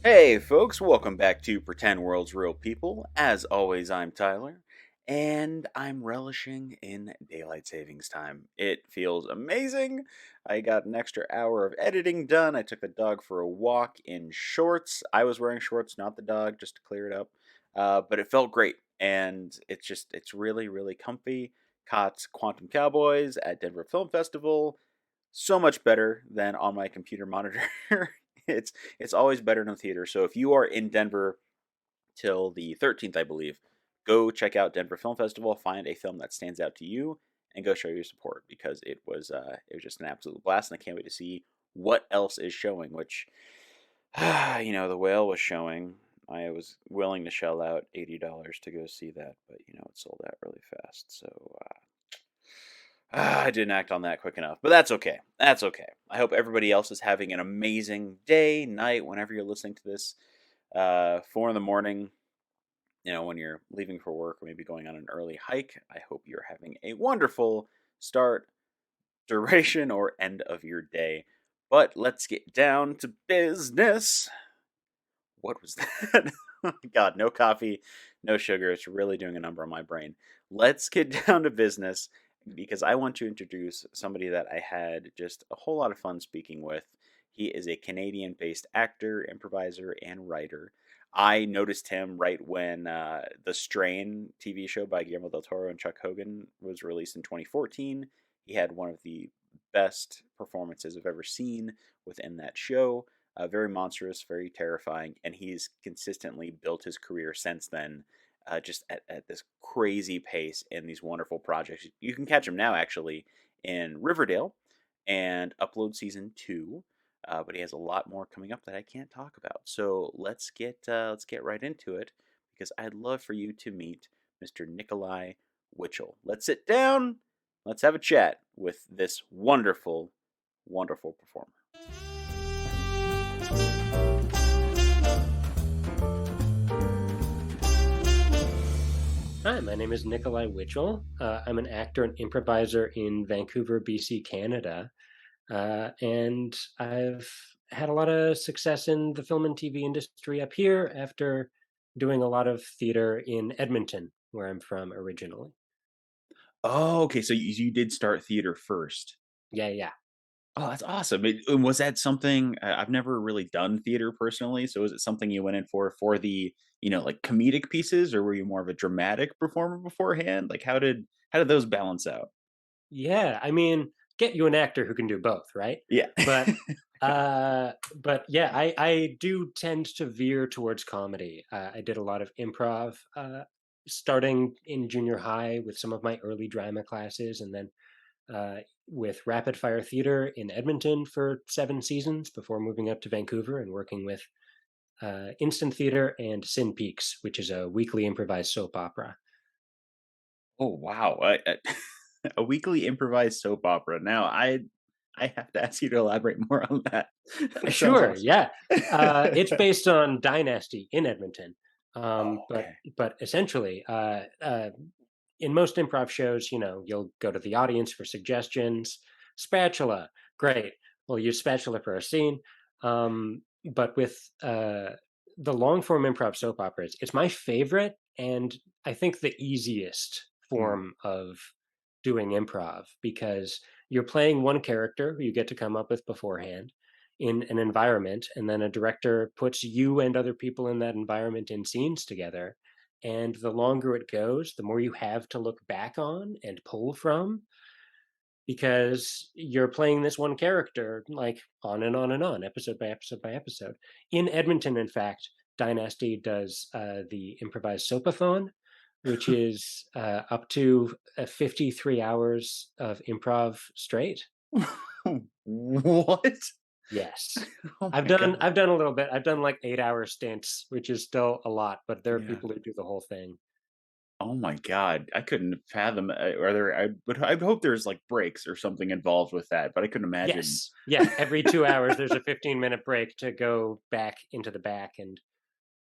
Hey folks, welcome back to Pretend World's Real People. As always, I'm Tyler, and I'm relishing in daylight savings time. It feels amazing. I got an extra hour of editing done. I took the dog for a walk in shorts. I was wearing shorts, not the dog, just to clear it up. But it felt great, and it's really, really comfy. Caught Quantum Cowboys at Denver Film Festival. So much better than on my computer monitor. It's always better in the theater. So if you are in Denver till the 13th, I believe, go check out Denver Film Festival. Find a film that stands out to you, and go show your support because it was just an absolute blast, and I can't wait to see what else is showing. Which, The Whale was showing. I was willing to shell out $80 to go see that, but it sold out really fast. So I didn't act on that quick enough, but that's okay. That's okay. I hope everybody else is having an amazing day, night, whenever you're listening to this. 4 in the morning, when you're leaving for work or maybe going on an early hike. I hope you're having a wonderful start, duration, or end of your day. But let's get down to business. What was that? Oh my God, no coffee, no sugar. It's really doing a number on my brain. Let's get down to business because I want to introduce somebody that I had just a whole lot of fun speaking with. He is a Canadian based actor, improviser, and writer. I noticed him right when The Strain TV show by Guillermo del Toro and Chuck Hogan was released in 2014. He had one of the best performances I've ever seen within that show. Very monstrous, very terrifying, and he's consistently built his career since then, just at this crazy pace in these wonderful projects. You can catch him now, actually, in Riverdale and Upload Season 2, but he has a lot more coming up that I can't talk about. So let's get right into it, because I'd love for you to meet Mr. Nikolai Witschl. Let's sit down, let's have a chat with this wonderful, wonderful performer. Hi, my name is Nikolai Witschl. I'm an actor and improviser in Vancouver, BC, Canada. And I've had a lot of success in the film and TV industry up here after doing a lot of theater in Edmonton, where I'm from originally. Oh, okay. So you did start theater first. Yeah, yeah. Oh, that's awesome. And was that something I've never really done theater personally? So was it something you went in for the, like comedic pieces, or were you more of a dramatic performer beforehand? Like how did those balance out? Yeah, I mean, get you an actor who can do both, right? Yeah. But but yeah, I do tend to veer towards comedy. I did a lot of improv starting in junior high with some of my early drama classes, and then with Rapid Fire Theater in Edmonton for 7 seasons before moving up to Vancouver and working with Instant Theater and Sin Peaks, which is a weekly improvised soap opera. Oh wow. A weekly improvised soap opera. Now I have to ask you to elaborate more on that. That sounds Sure, awesome. yeah. It's based on Dynasty in Edmonton. Um, Oh, but okay. but essentially, in most improv shows, you'll go to the audience for suggestions. Spatula, great. We'll use spatula for a scene. But with the long form improv soap operas, it's my favorite and I think the easiest Mm. form of doing improv because you're playing one character who you get to come up with beforehand in an environment, and then a director puts you and other people in that environment in scenes together. And the longer it goes, the more you have to look back on and pull from because you're playing this one character like on and on and on, episode by episode by episode. In Edmonton, in fact, Dynasty does the improvised sopathon, which is up to 53 hours of improv straight. What? Yes. Oh I've my done God. I've done a little bit. I've done like 8-hour stints, which is still a lot, but there are Yeah. people who do the whole thing. Oh my God. I couldn't fathom, are there, I would hope there's like breaks or something involved with that, but I couldn't imagine. Yes. Yeah. Every 2 hours there's a 15-minute break to go back into the back and,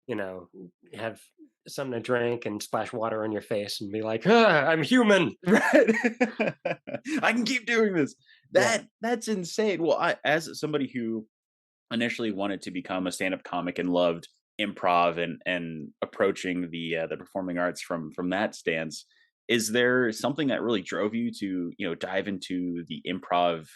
you know, have something to drink and splash water on your face and be like, I'm human. Right. I can keep doing this. Yeah. That's insane. Well, as somebody who initially wanted to become a stand-up comic and loved improv and approaching the performing arts from that stance. Is there something that really drove you to, dive into the improv,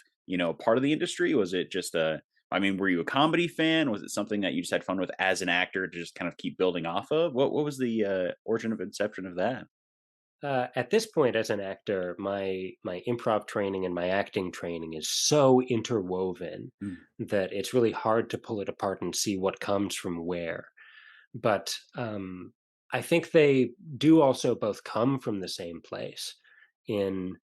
part of the industry? Was it just a I mean, were you a comedy fan? Was it something that you just had fun with as an actor to just kind of keep building off of? What was the origin of inception of that? At this point, as an actor, my improv training and my acting training is so interwoven Mm. that it's really hard to pull it apart and see what comes from where. But I think they do also both come from the same place in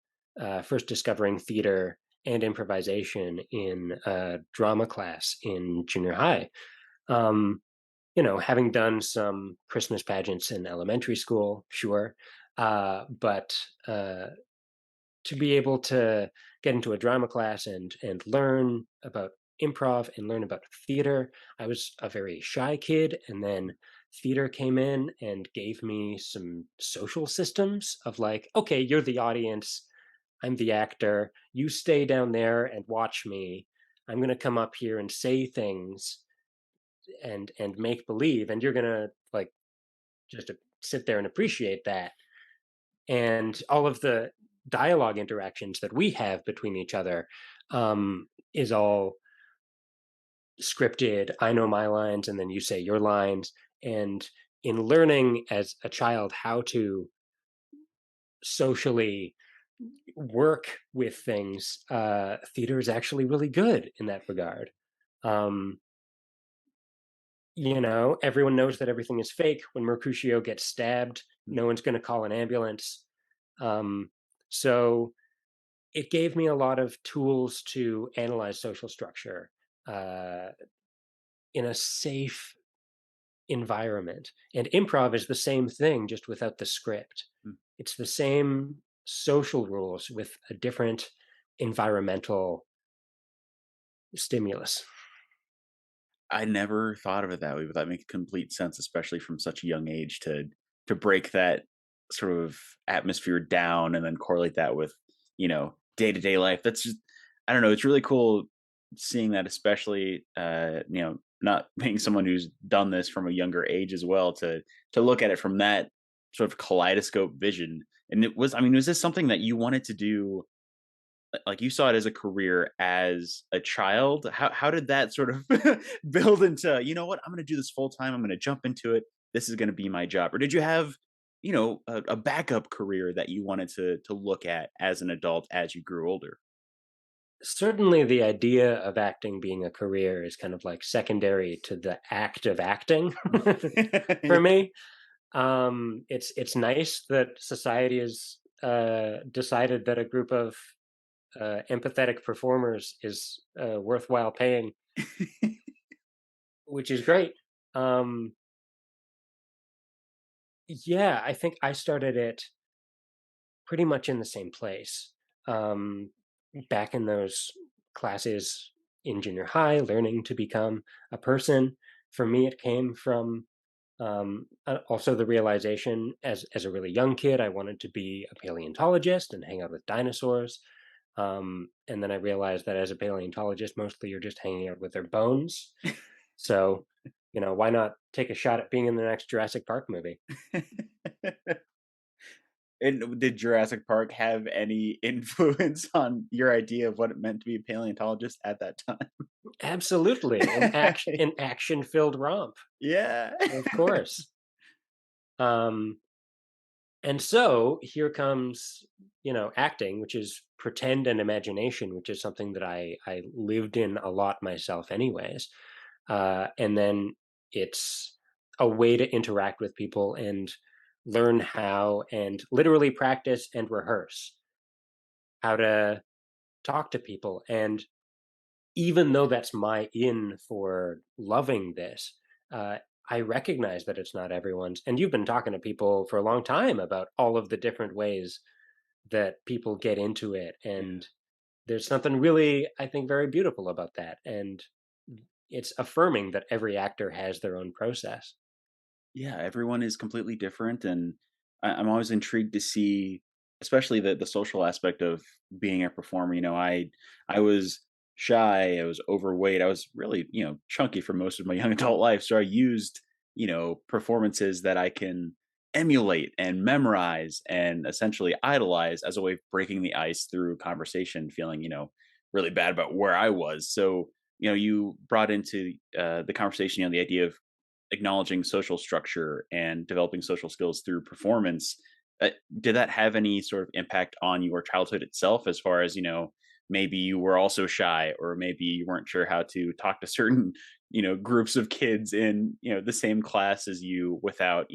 first discovering theater and improvisation in a drama class in junior high. Um, having done some Christmas pageants in elementary school, sure, but to be able to get into a drama class and learn about improv and learn about theater. I was a very shy kid, and then theater came in and gave me some social systems of like, okay, you're the audience, I'm the actor, you stay down there and watch me. I'm going to come up here and say things and make believe, and you're going to like just sit there and appreciate that. And all of the dialogue interactions that we have between each other is all scripted. I know my lines, and then you say your lines. And in learning as a child how to socially work with things, theater is actually really good in that regard. Um, everyone knows that everything is fake. When Mercutio gets stabbed, no one's going to call an ambulance. Um, so it gave me a lot of tools to analyze social structure uh, in a safe environment. And improv is the same thing, just without the script. Mm. It's the same social rules with a different environmental stimulus. I never thought of it that way, but that makes complete sense, especially from such a young age to break that sort of atmosphere down and then correlate that with, day to day life. That's just I don't know, it's really cool seeing that, especially not being someone who's done this from a younger age as well, to look at it from that sort of kaleidoscope vision. And was this something that you wanted to do, like, you saw it as a career as a child? How did that sort of build into, "You know what? I'm gonna do this full time. I'm gonna jump into it. This is gonna be my job." Or did you have, a backup career that you wanted to look at as an adult as you grew older? Certainly, the idea of acting being a career is kind of like secondary to the act of acting for me. It's nice that society has decided that a group of empathetic performers is worthwhile paying, which is great. Um, yeah, I think I started it pretty much in the same place. Um, Back in those classes in junior high, learning to become a person. For me, it came from also the realization as a really young kid, I wanted to be a paleontologist and hang out with dinosaurs. And then I realized that as a paleontologist, mostly you're just hanging out with their bones. So, why not take a shot at being in the next Jurassic Park movie? And did Jurassic Park have any influence on your idea of what it meant to be a paleontologist at that time? Absolutely, an action filled romp, Yeah. of course. Um, and so here comes, acting, which is pretend and imagination, which is something that I lived in a lot myself, anyways. And then it's a way to interact with people and learn how and literally practice and rehearse how to talk to people. And even though that's my in for loving this, I recognize that it's not everyone's. And you've been talking to people for a long time about all of the different ways that people get into it. Yeah. And there's something really, I think, very beautiful about that. And it's affirming that every actor has their own process. Yeah, everyone is completely different, and I'm always intrigued to see, especially the social aspect of being a performer. I was shy, I was overweight, I was really, chunky for most of my young adult life. So I used, performances that I can emulate and memorize and essentially idolize as a way of breaking the ice through conversation, feeling, really bad about where I was. So, you brought into the conversation, the idea of acknowledging social structure and developing social skills through performance. uh, did that have any sort of impact on your childhood itself, as far as, maybe you were also shy, or maybe you weren't sure how to talk to certain groups of kids in the same class as you without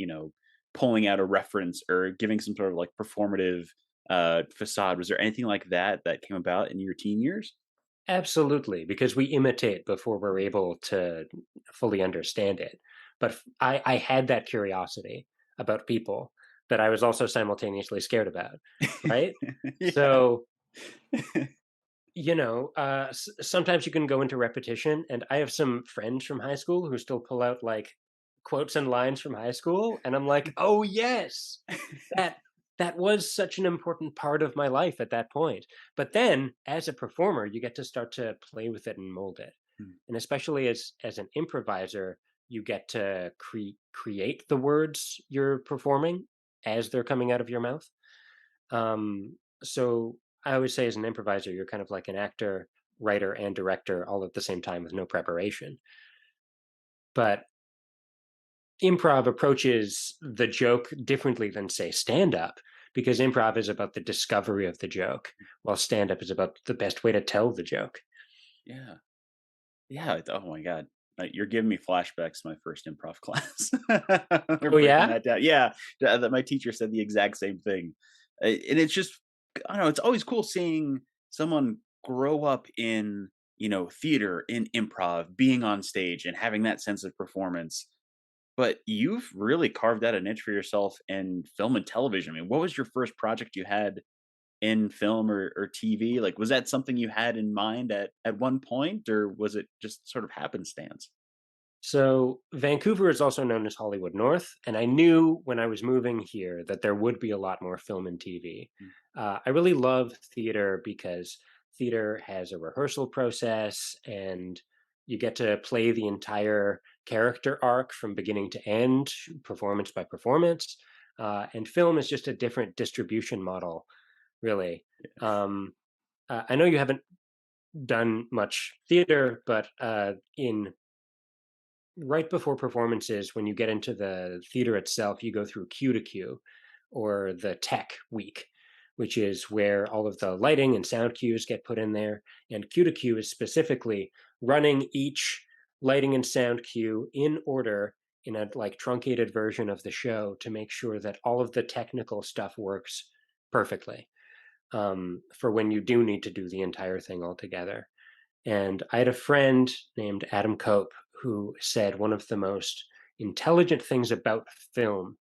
pulling out a reference or giving some sort of like performative facade? Was there anything like that that came about in your teen years? Absolutely, because we imitate before we're able to fully understand it. But I had that curiosity about people that I was also simultaneously scared about, right? Yeah. So, sometimes you can go into repetition, and I have some friends from high school who still pull out like quotes and lines from high school, and I'm like, oh yes, that that was such an important part of my life at that point. But then, as a performer, you get to start to play with it and mold it, Mm. and especially as an improviser, you get to create the words you're performing as they're coming out of your mouth. So I always say, as an improviser, you're kind of like an actor, writer, and director all at the same time with no preparation. But improv approaches the joke differently than, say, stand up, because improv is about the discovery of the joke, while stand up is about the best way to tell the joke. Yeah. Yeah, oh my god. You're giving me flashbacks to my first improv class. They're Oh, breaking yeah? that down. Yeah, that my teacher said the exact same thing. And it's just, I don't know, it's always cool seeing someone grow up in, theater, in improv, being on stage and having that sense of performance. But you've really carved out a niche for yourself in film and television. I mean, what was your first project you had in film or TV? Like, was that something you had in mind at one point, or was it just sort of happenstance? So Vancouver is also known as Hollywood North, and I knew when I was moving here that there would be a lot more film and TV. Mm, I really love theater because theater has a rehearsal process, and you get to play the entire character arc from beginning to end, performance by performance. And film is just a different distribution model, really. Um, I know you haven't done much theater, but in right before performances, when you get into the theater itself, you go through Q to Q, or the tech week, which is where all of the lighting and sound cues get put in there. And Q to Q is specifically running each lighting and sound cue in order in a like truncated version of the show to make sure that all of the technical stuff works perfectly, for when you do need to do the entire thing all together. And I had a friend named Adam Cope who said one of the most intelligent things about film,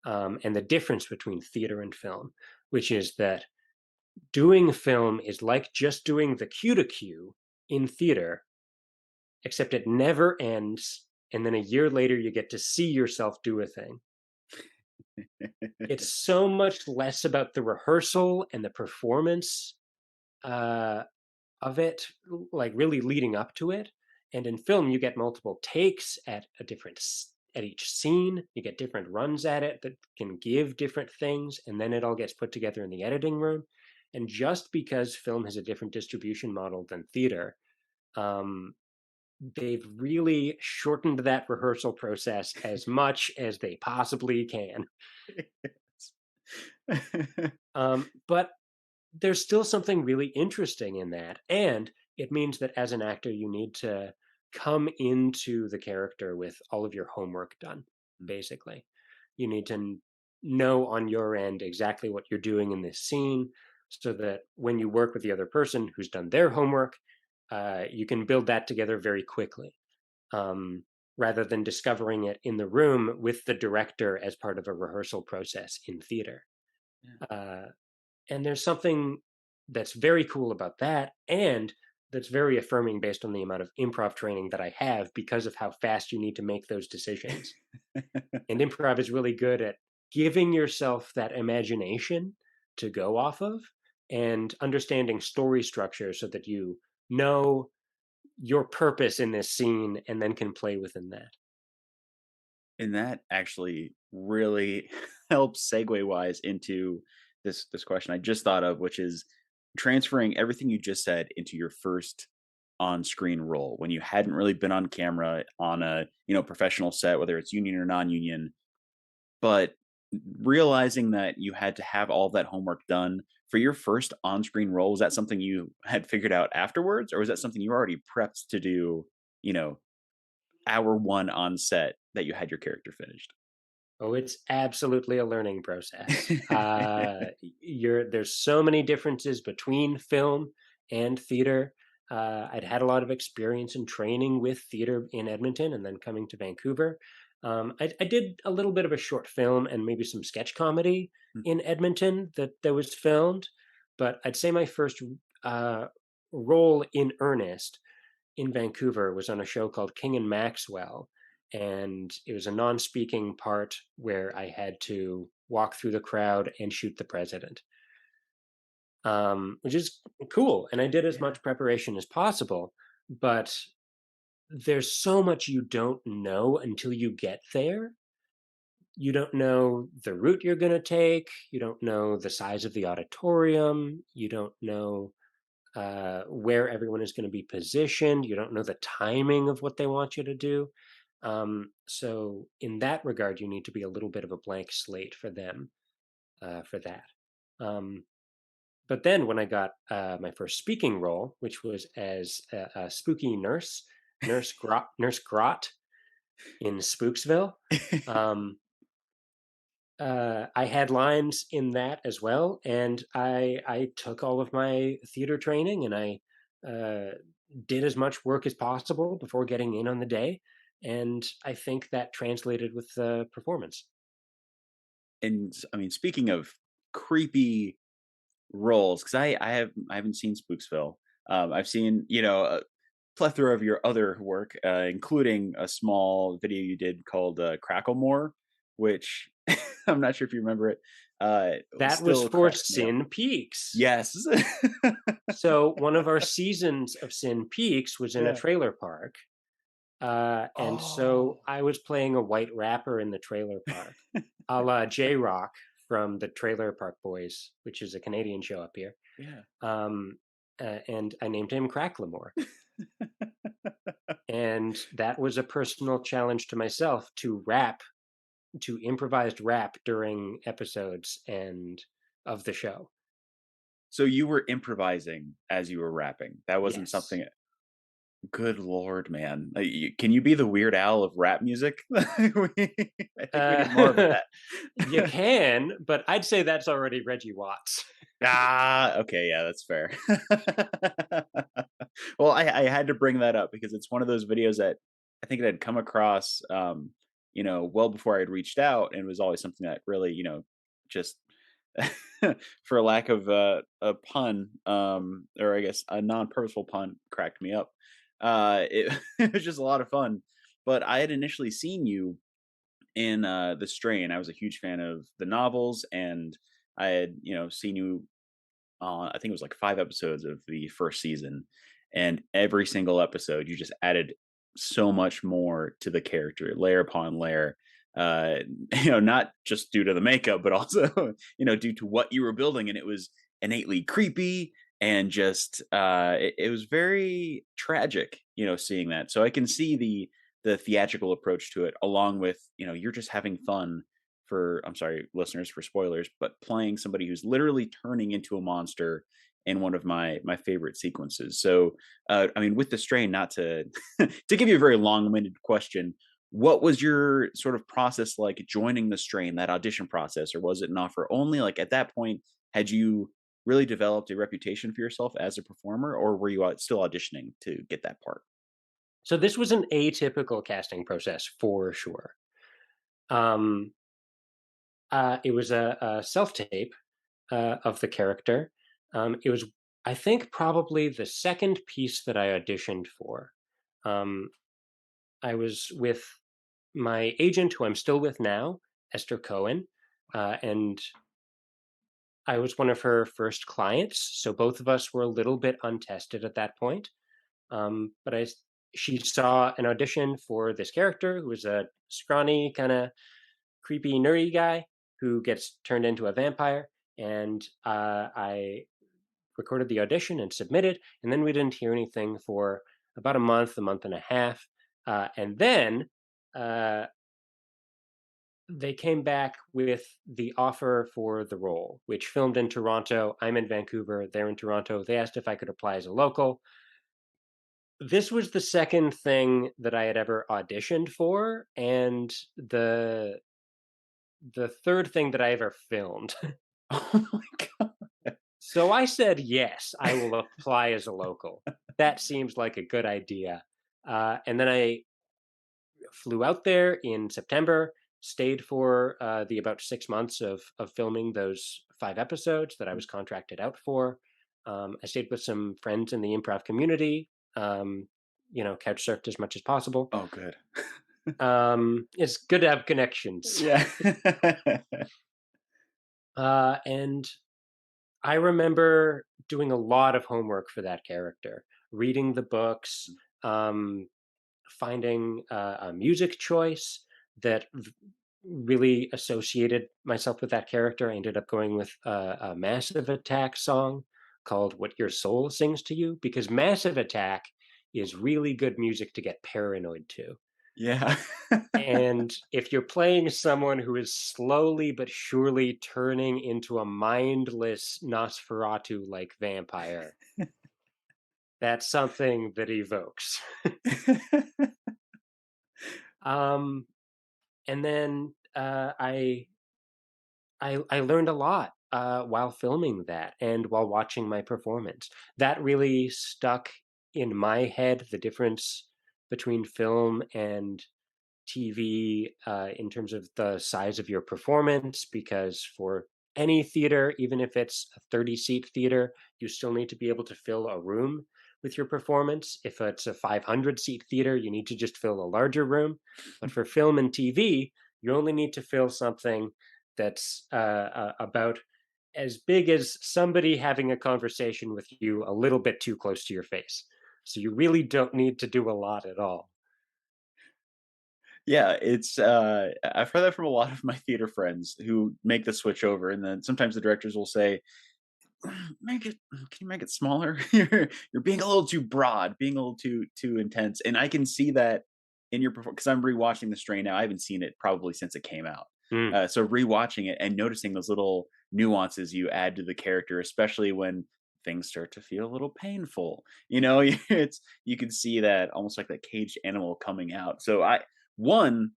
and the difference between theater and film, which is that doing film is like just doing the cue to cue in theater, except it never ends. And then a year later, you get to see yourself do a thing. It's so much less about the rehearsal and the performance, uh, of it, like really leading up to it. And in film, you get multiple takes at at each scene. You get different runs at it that can give different things, and then it all gets put together in the editing room. And just because film has a different distribution model than theater, um, they've really shortened that rehearsal process as much as they possibly can. But there's still something really interesting in that. And it means that as an actor, you need to come into the character with all of your homework done, basically. You need to know on your end exactly what you're doing in this scene so that when you work with the other person who's done their homework, you can build that together very quickly, um, rather than discovering it in the room with the director as part of a rehearsal process in theater. Yeah. Uh, and there's something that's very cool about that, and that's very affirming based on the amount of improv training that I have because of how fast you need to make those decisions. And improv is really good at giving yourself that imagination to go off of, and understanding story structure so that you know your purpose in this scene and then can play within that. And that actually really helps segue wise into this question I just thought of, which is transferring everything you just said into your first on-screen role when you hadn't really been on camera on a professional set, whether it's union or non-union, but realizing that you had to have all that homework done for your first on-screen role. Was that something you had figured out afterwards, or was that something you were already prepped to do, you know, hour one on set that you had your character finished? Oh, it's absolutely a learning process. There's so many differences between film and theater. I'd had a lot of experience in training with theater in Edmonton and then coming to Vancouver. I did a little bit of a short film and maybe some sketch comedy in Edmonton that was filmed, but I'd say my first uh, role in earnest in Vancouver was on a show called King and Maxwell, and it was a non-speaking part where I had to walk through the crowd and shoot the president, which is cool. And I did as Yeah. much preparation as possible, but there's so much you don't know until you get there. You don't know the route you're going to take. You don't know the size of the auditorium. You don't know where everyone is going to be positioned. You don't know the timing of what they want you to do. So, in that regard, you need to be a little bit of a blank slate for them for that. Um, but then, when I got my first speaking role, which was as a spooky nurse, Nurse Grot in Spooksville, um, I had lines in that as well, and I took all of my theater training and I uh, did as much work as possible before getting in on the day, and I think that translated with the performance. And I mean, speaking of creepy roles, because I haven't seen Spooksville. I've seen a plethora of your other work, including a small video you did called Cracklemore, which I'm not sure if you remember it. It That was still for cracks me up. Sin Peaks. Yes. So one of our seasons of Sin Peaks was in a Yeah. trailer park, and so Oh. I was playing a white rapper in the trailer park, a la J Rock from the Trailer Park Boys, which is a Canadian show up here. Yeah. Um, and I named him Cracklemore. And that was a personal challenge to myself to rap, to improvised rap during episodes and of the show. So you were improvising as you were rapping. That wasn't Yes. something. Good lord, man. Can you be the Weird Al of rap music? I think we need more of Uh, that. you can, but I'd say that's already Reggie Watts. Ah, okay, yeah, that's fair. Well, I had to bring that up because it's one of those videos that I think it had come across, well before I'd reached out, and it was always something that really, just for lack of a pun, or I guess a non-purposeful pun, cracked me up. It, it was just a lot of fun. But I had initially seen you in The Strain. I was a huge fan of the novels, and I had seen you I think it was like 5 episodes of the first season, and every single episode, you just added so much more to the character, layer upon layer. Uh, not just due to the makeup, but also, due to what you were building, and it was innately creepy and just it was very tragic, seeing that. So I can see the theatrical approach to it, along with you're just having fun for I'm sorry, listeners, for spoilers, but playing somebody who's literally turning into a monster in one of my favorite sequences. So, I mean, with the strain, not to to give you a very long-winded question, what was your sort of process like joining the strain, that audition process, or was it an offer only? Like at that point, had you really developed a reputation for yourself as a performer, or were you still auditioning to get that part? So this was an atypical casting process for sure. Um, it was a self tape of the character. It was, I think, probably the second piece that I auditioned for. Um, I was with my agent, who I'm still with now, Esther Cohen, and I was one of her first clients, so both of us were a little bit untested at that point. But she saw an audition for this character who was a scrawny, kind of creepy, nerdy guy who gets turned into a vampire. And I recorded the audition and submitted, and then we didn't hear anything for about a month and a half. And then uh, they came back with the offer for the role, which filmed in Toronto. I'm in Vancouver. They're in Toronto. They asked if I could apply as a local. This was the second thing that I had ever auditioned for, and the third thing that I ever filmed. Oh my god. So I said, yes, I will apply as a local. That seems like a good idea. And then I flew out there in September, stayed for the about 6 months of filming those 5 episodes that I was contracted out for. I stayed with some friends in the improv community, couch surfed as much as possible. Oh, good. It's good to have connections. Yeah. And I remember doing a lot of homework for that character, reading the books, um, finding a music choice that really associated myself with that character. I ended up going with a Massive Attack song called What Your Soul Sings to You, because Massive Attack is really good music to get paranoid to. Yeah. And if you're playing someone who is slowly but surely turning into a mindless Nosferatu like vampire, that's something that evokes. um, and then I learned a lot while filming that and while watching my performance. That really stuck in my head, the difference between film and TV in terms of the size of your performance, because for any theater, even if it's a 30-seat theater, you still need to be able to fill a room with your performance. If it's a 500-seat theater, you need to just fill a larger room. But for film and TV, you only need to fill something that's about as big as somebody having a conversation with you a little bit too close to your face. So you really don't need to do a lot at all. Yeah, I've heard that from a lot of my theater friends who make the switch over, and then sometimes the directors will say, Make it can you make it smaller? You're being a little too broad, being a little too intense." And I can see that in your performance because 'cause I'm rewatching The Strain now. I haven't seen it probably since it came out. Mm. So rewatching it and noticing those little nuances you add to the character, especially when things start to feel a little painful. It's you can see that almost like that caged animal coming out. So one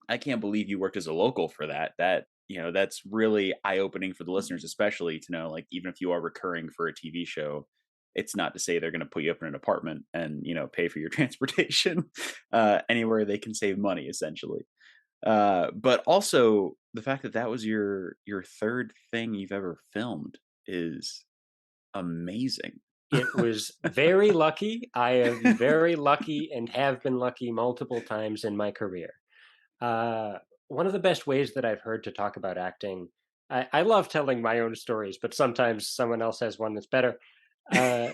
I can't believe you worked as a local for that. That's really eye-opening for the listeners, especially to know, like, even if you are recurring for a TV show, it's not to say they're gonna put you up in an apartment and, pay for your transportation, anywhere they can save money, essentially. But also the fact that that was your 3rd thing you've ever filmed is amazing. It was very lucky. I am very lucky and have been lucky multiple times in my career. Uh, One of the best ways that I've heard to talk about acting, I love telling my own stories, but sometimes someone else has one that's better. Uh,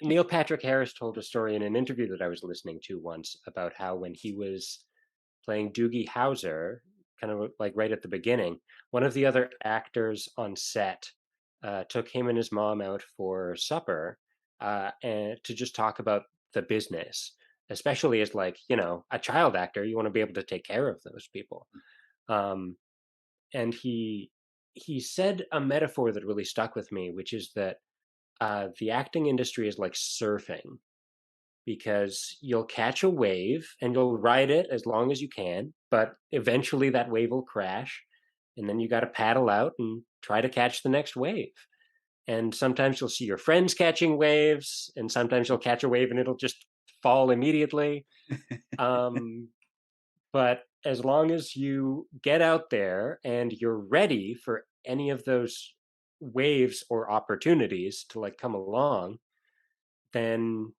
Neil Patrick Harris told a story in an interview that I was listening to once about how when he was playing Doogie Howser, kind of like right at the beginning, one of the other actors on set took him and his mom out for supper and to just talk about the business, especially as like a child actor. You want to be able to take care of those people. Um, and he said a metaphor that really stuck with me, which is that the acting industry is like surfing, because you'll catch a wave and you'll ride it as long as you can, but eventually that wave will crash. And then you got to paddle out and try to catch the next wave. And sometimes you'll see your friends catching waves, and sometimes you'll catch a wave and it'll just fall immediately. Um, but as long as you get out there and you're ready for any of those waves or opportunities to like come along, then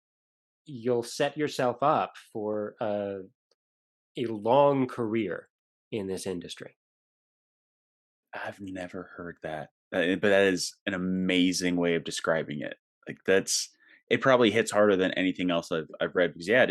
you'll set yourself up for a long career in this industry. I've never heard that. But that is an amazing way of describing it. Like that's it probably hits harder than anything else I've read because yeah,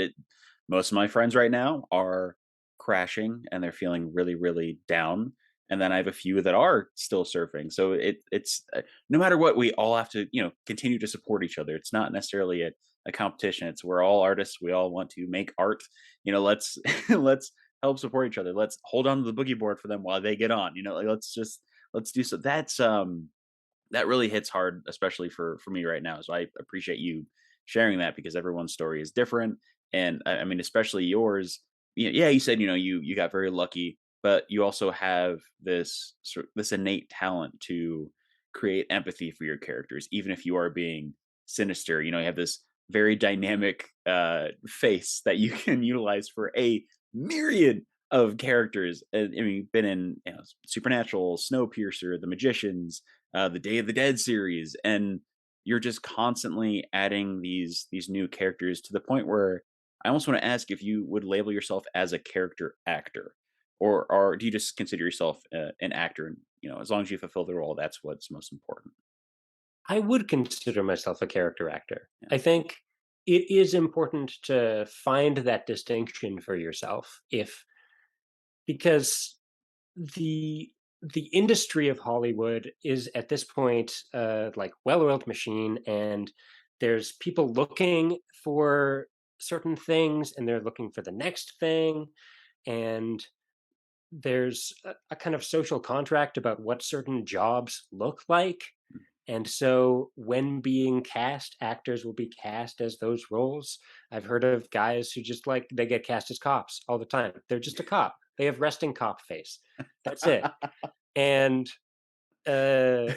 most of my friends right now are crashing and they're feeling really really down, and then I have a few that are still surfing. So it's no matter what, we all have to continue to support each other. It's not necessarily a competition. It's we're all artists. We all want to make art. Let's let's help support each other. Let's hold on to the boogie board for them while they get on. Like let's do so. That really hits hard, especially for me right now. So I appreciate you sharing that because everyone's story is different, and I mean, especially yours. Yeah, you said you got very lucky, but you also have this innate talent to create empathy for your characters, even if you are being sinister. You have this very dynamic face that you can utilize for a myriad of characters. I mean, you've been in Supernatural, Snowpiercer, The Magicians, the Day of the Dead series, and you're just constantly adding these new characters to the point where I almost want to ask if you would label yourself as a character actor, or do you just consider yourself an actor? And as long as you fulfill the role, that's what's most important. I would consider myself a character actor. Yeah. I think it is important to find that distinction for yourself, if because the the industry of Hollywood is at this point like well-oiled machine, and there's people looking for certain things, and they're looking for the next thing, and there's a kind of social contract about what certain jobs look like. And so when being cast, actors will be cast as those roles. I've heard of guys who just like they get cast as cops all the time. They're just a cop. They have resting cop face. That's it. And uh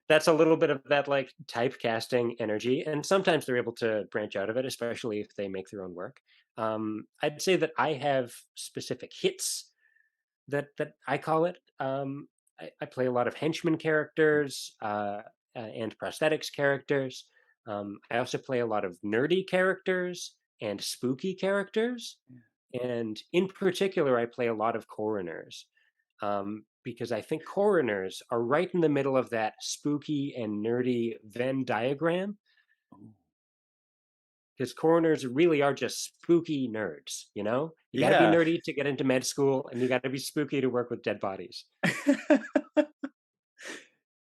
that's a little bit of that like typecasting energy. And sometimes they're able to branch out of it, especially if they make their own work. I'd say that I have specific hits that I call it. I play a lot of henchman characters and prosthetics characters. I also play a lot of nerdy characters and spooky characters. And in particular, I play a lot of coroners because I think coroners are right in the middle of that spooky and nerdy Venn diagram, because coroners really are just spooky nerds. You got to be Yeah. nerdy to get into med school, and you got to be spooky to work with dead bodies.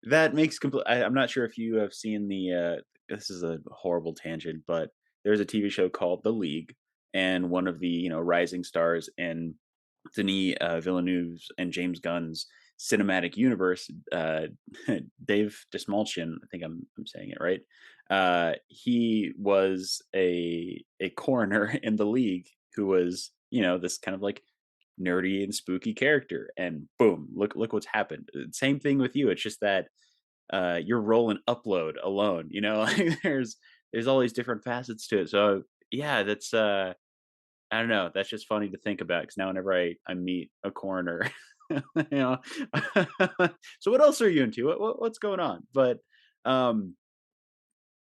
That makes complete. I'm not sure if you have seen the. This is a horrible tangent, but there's a TV show called The League, and one of the rising stars in Denis Villeneuve's and James Gunn's cinematic universe, Dave Dismalchian. I think I'm saying it right. He was a coroner in The League who was this kind of like nerdy and spooky character, and boom, look what's happened. Same thing with you. It's just that your role in Upload alone, like there's all these different facets to it. So yeah, that's I don't know. That's just funny to think about because now whenever I meet a coroner, you know, so what else are you into? What's going on? But um,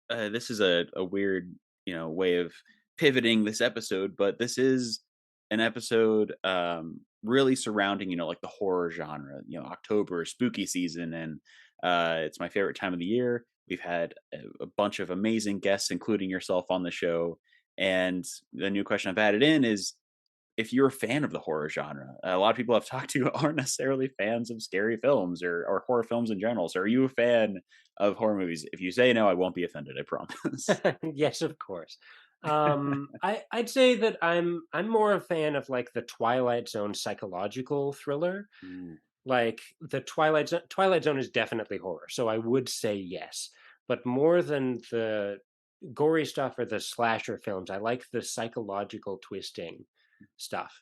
this is a weird, way of pivoting this episode, but this is an episode really surrounding, like the horror genre, October, spooky season, and it's my favorite time of the year. We've had a bunch of amazing guests, including yourself, on the show. And the new question I've added in is if you're a fan of the horror genre. A lot of people I've talked to aren't necessarily fans of scary films or horror films in general. So are you a fan of horror movies? If you say no, I won't be offended, I promise. Yes, of course. I'd say that I'm more a fan of like the Twilight Zone psychological thriller. Ooh. Like the Twilight Zone is definitely horror, so I would say yes. But more than the gory stuff or the slasher films, I like the psychological twisting stuff.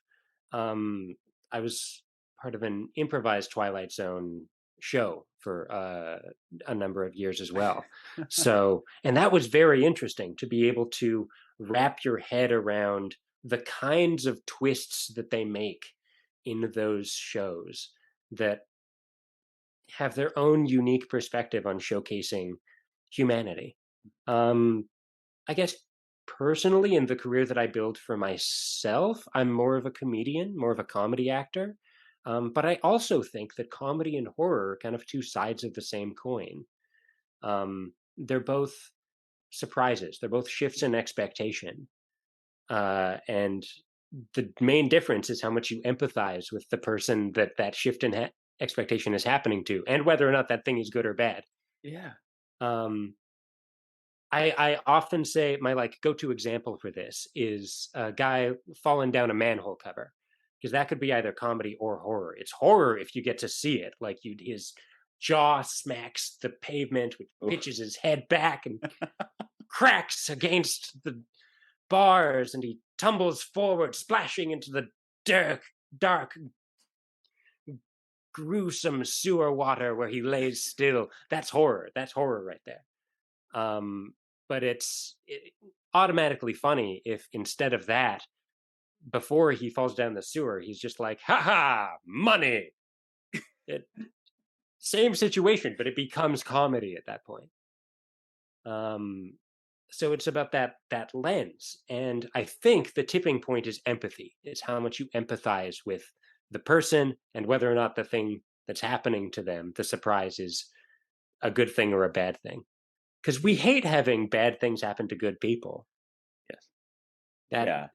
Um, I was part of an improvised Twilight Zone show for a number of years as well. So, and that was very interesting to be able to wrap your head around the kinds of twists that they make in those shows that have their own unique perspective on showcasing humanity. Um, I guess personally, in the career that I build for myself, I'm more of a comedian, more of a comedy actor. But I also think that comedy and horror are kind of two sides of the same coin. They're both surprises. They're both shifts in expectation. And the main difference is how much you empathize with the person that that shift in expectation is happening to, and whether or not that thing is good or bad. Yeah. Um, I often say my like go-to example for this is a guy falling down a manhole cover, because that could be either comedy or horror. It's horror if you get to see it, like you his jaw smacks the pavement, which Oof. pitches his head back and cracks against the bars, and he tumbles forward, splashing into the dark, gruesome sewer water where he lays still. That's horror. That's horror right there. Um, but it's automatically funny if instead of that, before he falls down the sewer, he's just like, "Ha ha, money." It, same situation, but it becomes comedy at that point. Um, so it's about that lens, and I think the tipping point is empathy. It's how much you empathize with the person and whether or not the thing that's happening to them, the surprise, is a good thing or a bad thing. Because we hate having bad things happen to good people. Yes. That Yeah.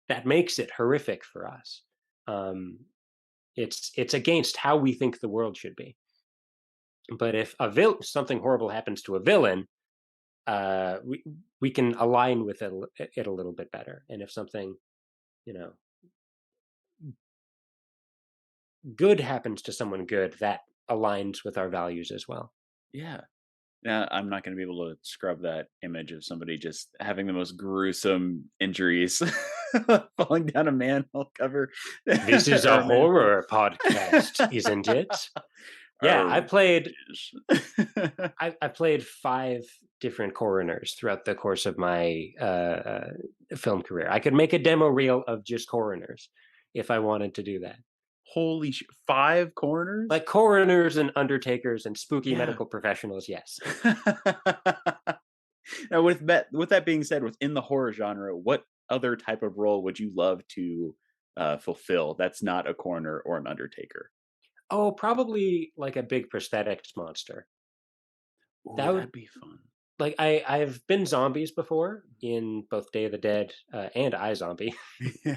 that makes it horrific for us. Um, it's against how we think the world should be. But if something horrible happens to a villain, we can align with it a little bit better. And if something, you know, good happens to someone good, that aligns with our values as well. Yeah. Now, I'm not going to be able to scrub that image of somebody just having the most gruesome injuries falling down a manhole cover This is or a a manhole. horror podcast, isn't it? Yeah, Oh, I played 5 different coroners throughout the course of my film career. I could make a demo reel of just coroners if I wanted to do that. holy 5 corners? Like coroners and undertakers and spooky Yeah. medical professionals, yes. Now, with that being said, within the horror genre, what other type of role would you love to fulfill that's not a coroner or an undertaker? Oh, probably like a big prosthetics monster. Oh, That would that'd be fun. like I've been zombies before in both Day of the Dead and iZombie, Yeah.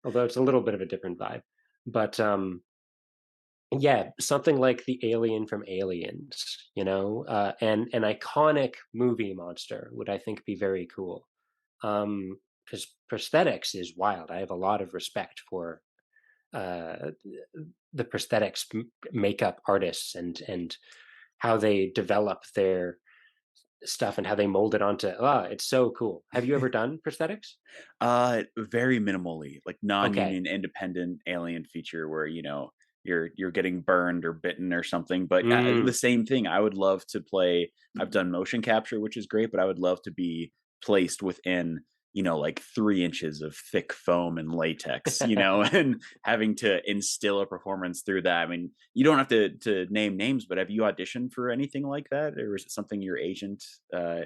although it's a little bit of a different vibe. But yeah, something like the alien from Aliens, and an iconic movie monster would, I think, be very cool. Because prosthetics is wild. I have a lot of respect for uh, the prosthetics makeup artists and how they develop their stuff and how they mold it onto. It's so cool. Have you ever done prosthetics? Very minimally, like Okay. non-union independent alien feature where, you're getting burned or bitten or something, but, the Mm. same thing, I would love to play. I've done motion capture, which is great, but I would love to be placed within, like 3 inches of thick foam and latex, and having to instill a performance through that. I mean, you don't have to name names, but have you auditioned for anything like that, or is it something your agent,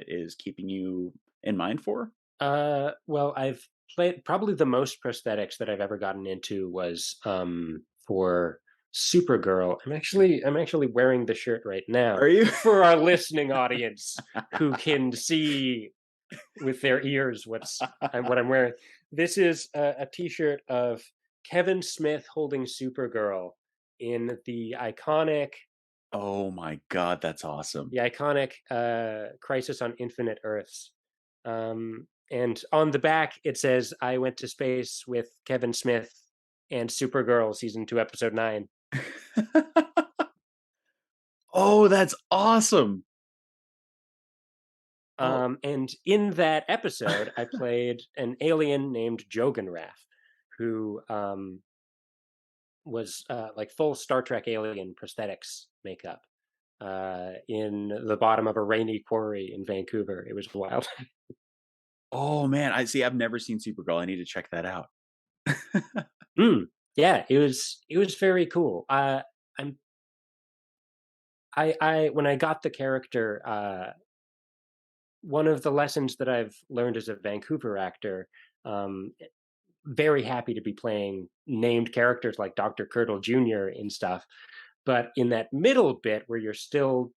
is keeping you in mind for? Well, I've played probably the most prosthetics that I've ever gotten into was for Supergirl. I'm actually wearing the shirt right now Are you? for our listening audience who can see with their ears what I'm wearing. This is a t-shirt of Kevin Smith holding Supergirl in Oh my god, that's awesome. the iconic Crisis on Infinite Earths. And on the back, it says, I went to space with Kevin Smith and Supergirl season 2, episode 9. Oh, that's awesome. Oh. And in that episode, I played an alien named Jogan Raff, who was like full Star Trek alien prosthetics makeup in the bottom of a rainy quarry in Vancouver. It was wild. Oh, man, I see. I've never seen Supergirl. I need to check that out. Mm, yeah, it was very cool. I'm I when I got the character, one of the lessons that I've learned as a Vancouver actor, um, very happy to be playing named characters like Dr. Curdle Jr. and stuff. But in that middle bit where you're still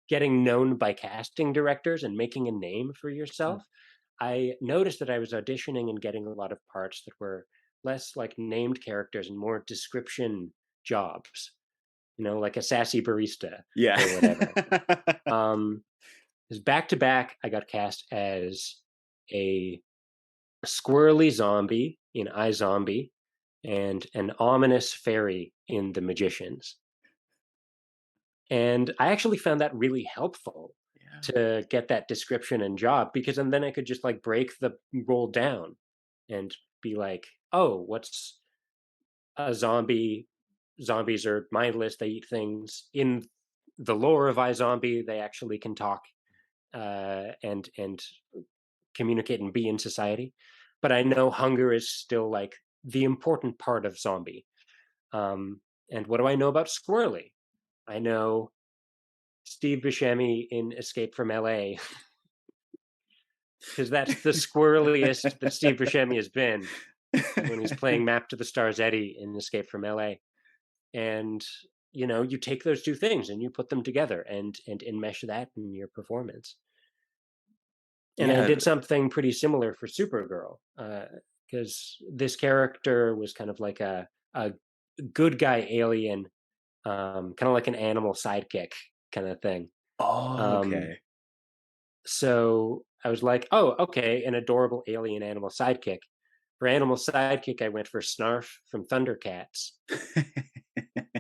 getting known by casting directors and making a name for Mm. yourself, I noticed that I was auditioning and getting a lot of parts that were less like named characters and more description jobs, like a sassy barista Yeah. or whatever. Um, because back to back, I got cast as a squirrely zombie in iZombie and an ominous fairy in The Magicians. And I actually found that really helpful Yeah. to get that description and job, because and then I could just like break the role down and be like, oh, what's a zombie? Zombies are mindless, they eat things. In the lore of iZombie, they actually can talk and communicate and be in society. But I know hunger is still like the important part of zombie. Um, and what do I know about Squirrely? I know Steve Buscemi in Escape from LA, because that's the squirreliest that Steve Buscemi has been when he's playing Map to the Stars Eddie in Escape from LA. And you take those two things and you put them together and enmesh that in your performance. And I Yeah. did something pretty similar for Supergirl, because this character was kind of like a good guy alien, kind of like an animal sidekick kind of thing. Oh, Um, okay. so I was like, oh, okay, an adorable alien animal sidekick. For animal sidekick, I went for Snarf from Thundercats.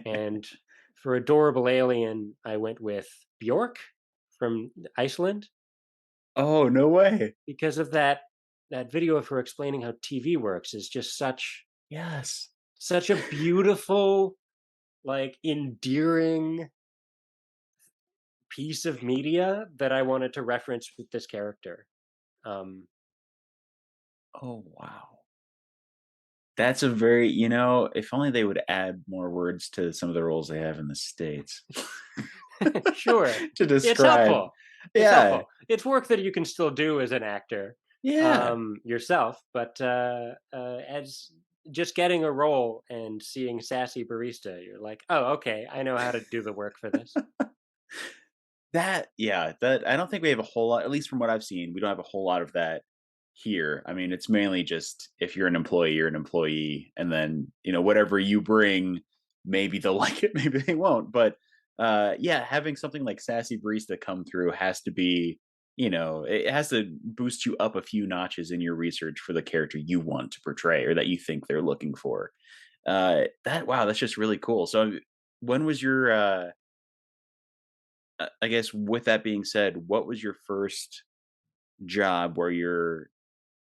And for adorable alien, I went with Bjork from Iceland, Oh, no way. because of that video of her explaining how TV works is just Yes. such a beautiful, like endearing piece of media that I wanted to reference with this character. Um, Oh, wow. That's a very, if only they would add more words to some of the roles they have in the States sure, to it's describe. helpful. It's Yeah. helpful. It's work that you can still do as an actor, Yeah. yourself, but as just getting a role and seeing sassy barista, you're like, oh, okay, I know how to do the work for this. That I don't think we have a whole lot, at least from what I've seen, we don't have a whole lot of that here. I mean, it's mainly just if you're an employee, you're an employee, and then, whatever you bring, maybe they'll like it, maybe they won't. But yeah, having something like Sassy Barista come through has to be, it has to boost you up a few notches in your research for the character you want to portray or that you think they're looking for. That wow, that's just really cool. So when was your I guess with that being said, what was your first job where you're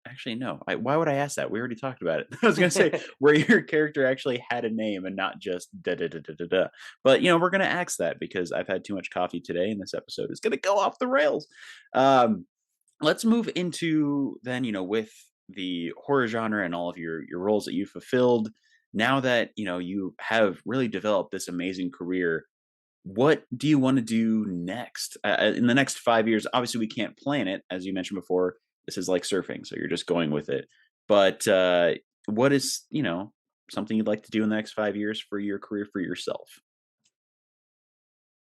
actually no, why would I ask that? We already talked about it. I was gonna say where your character actually had a name and not just da da da da da da. But we're gonna ask that because I've had too much coffee today, and this episode is gonna go off the rails. Um, let's move into then with the horror genre and all of your roles that you fulfilled. Now that you have really developed this amazing career, what do you want to do next in the next 5 years? Obviously we can't plan it, as you mentioned before. This is like surfing, so you're just going with it. But what is something you'd like to do in the next 5 years for your career for yourself?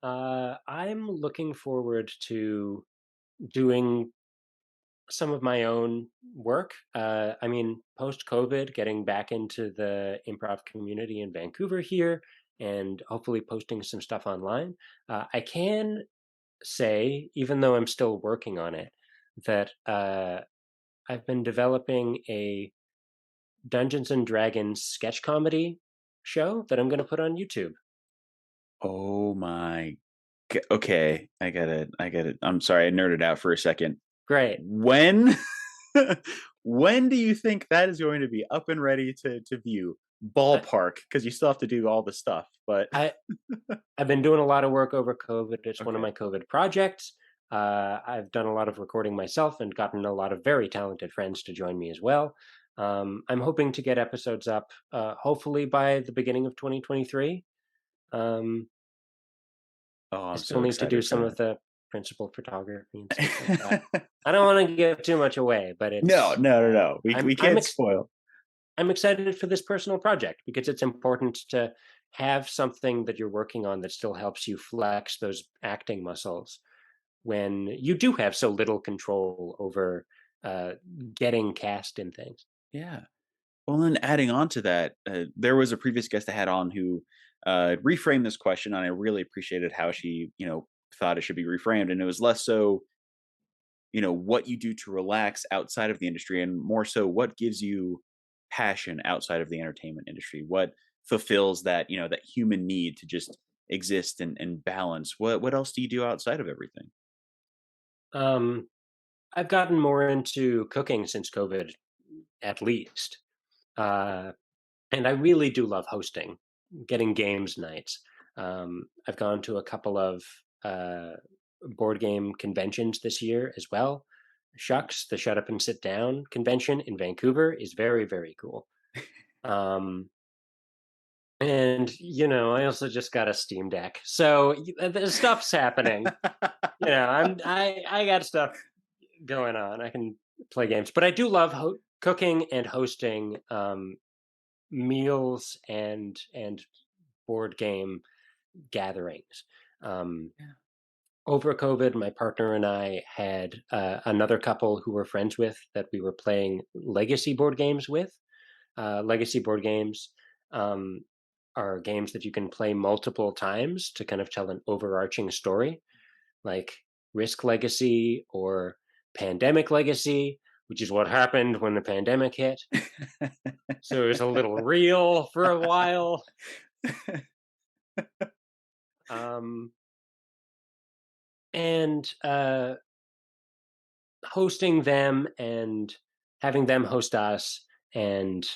I'm looking forward to doing some of my own work. I mean, post COVID, getting back into the improv community in Vancouver here and hopefully posting some stuff online. I can say, even though I'm still working on it, that I've been developing a Dungeons and Dragons sketch comedy show that I'm going to put on YouTube. Oh my okay, I get it. I'm sorry, I nerded out for a second. Great. When when do you think that is going to be up and ready to view? I, Ballpark, because you still have to do all the stuff, but I I've been doing a lot of work over COVID. It's one of okay. my COVID projects. I've done a lot of recording myself and gotten a lot of very talented friends to join me as well. I'm hoping to get episodes up, hopefully by the beginning of 2023. Um, Oh, I I'm still so need to do excited for some of that. principal photography and stuff like that. I don't want to give too much away, but No, it's no, no, no. We I'm can't spoil. I'm excited for this personal project because it's important to have something that you're working on that still helps you flex those acting muscles when you do have so little control over uh, getting cast in things. Yeah. Well, then adding on to that, there was a previous guest I had on who reframed this question, and I really appreciated how she, thought it should be reframed. And it was less so, what you do to relax outside of the industry, and more so, what gives you passion outside of the entertainment industry? What fulfills that, that human need to just exist and balance? What else do you do outside of everything? Um, I've gotten more into cooking since COVID, at least. Uh, and I really do love hosting, getting games nights. I've gone to a couple of uh, board game conventions this year as well. Shucks, the Shut Up and Sit Down convention in Vancouver is very, very cool. Um, and I also just got a Steam Deck, so there's stuff's happening. I got stuff going on. I can play games, but I do love cooking and hosting meals and board game gatherings. Um, Yeah. Over COVID, my partner and I had another couple who we're friends with that we were playing legacy board games with. Legacy board games um, are games that you can play multiple times to kind of tell an overarching story, like Risk Legacy or Pandemic Legacy, which is what happened when the pandemic hit. So it was a little real for a while. Um, and hosting them and having them host us and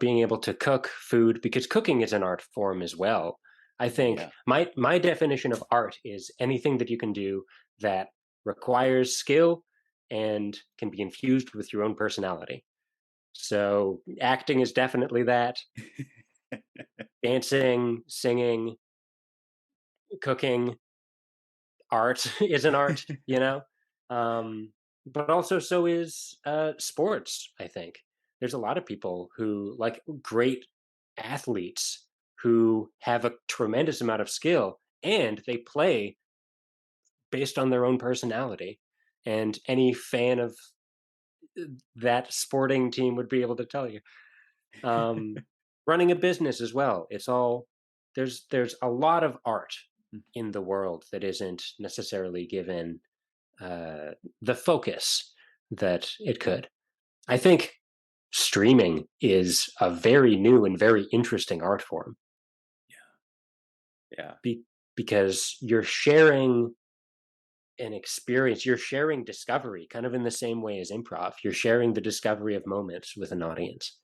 being able to cook food, because cooking is an art form as well. I think Yeah. my definition of art is anything that you can do that requires skill and can be infused with your own personality. So acting is definitely that. Dancing, singing, cooking, art is an art, um, but also so is sports. I think there's a lot of people who like great athletes who have a tremendous amount of skill and they play based on their own personality. And any fan of that sporting team would be able to tell you. Um, Running a business as well. It's all there's a lot of art in the world that isn't necessarily given uh, the focus that it could. I think streaming is a very new and very interesting art form Yeah. because you're sharing an experience, you're sharing discovery, kind of in the same way as improv. You're sharing the discovery of moments with an audience,